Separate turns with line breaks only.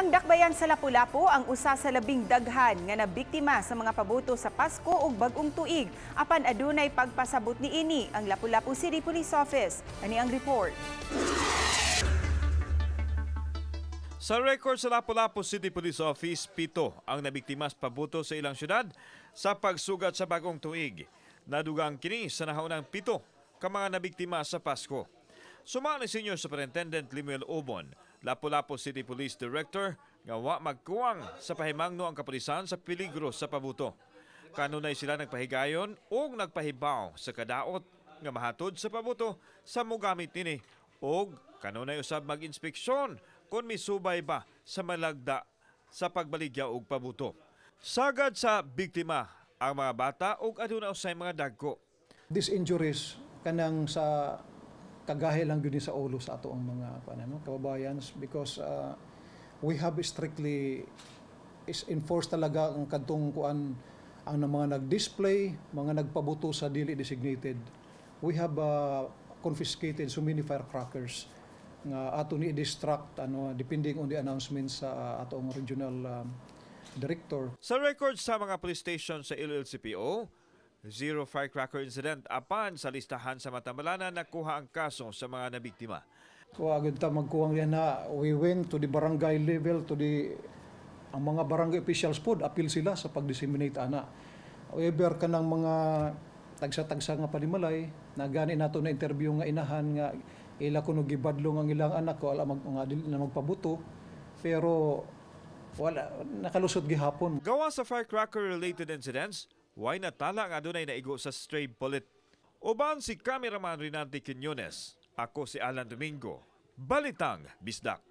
Ang dakbayan sa Lapu-Lapu ang usa sa labing daghan nga nabiktima sa mga pabuto sa Pasko ug bag-ong tuig. Apan adunay pagpasabot niini ang Lapu-Lapu City Police Office. Ani ang report.
Sa record sa Lapu-Lapu City Police Office, 7 ang nabiktima sa pabuto sa ilang syudad sa pagsugat sa bagong tuig. Nadugang kini sa nahaunang 7 ka mga nabiktima sa Pasko. Suma ni Senior Superintendent Limuel Obon, Lapu-Lapu City Police Director, nga wa magkuwang sa pahimangno ang kapulisan sa peligro sa pabuto. Kanunay sila nagpahigayon o nagpahibaw sa kadaot nga mahatod sa pabuto sa mogamit nini o kanunay usab mag-inspeksyon kung misubay ba sa malagda sa pagbaligya og pabuto. Sagad sa biktima ang mga bata ug aduna usay mga dagko.
These injuries kanang sa kagahe lang gyud sa ulo sa ato ang mga kababayan because we have strictly is enforced talaga ang kadtong kuan ang mga nag-display, mga nagpabuto sa dili designated. We have confiscated so many firecrackers nga ato ni distract depending on the announcements sa atong regional director.
Sa records sa mga police station sa LLCPO, 0 firecracker incident apan sa listahan sa Matambalana nakuha ang kaso sa mga nabiktima.
Agad ta magkuwang yan na we went to the barangay level to the ang mga barangay officials pod appeal sila sa pag-disseminate ana. However kanang mga tagsa-tagsa nga panimalay na gani nato na interview nga inahan nga ila kuno gibadlong ang ilang anak ko ala mga dili na magpabuto pero wala nakalusot gihapon.
Gawa sa firecracker related incidents, why natala nga adunay naigo sa stray bullet. Uban si cameraman Rinaldi Quiñones, ako si Alan Domingo, Balitang Bisdak.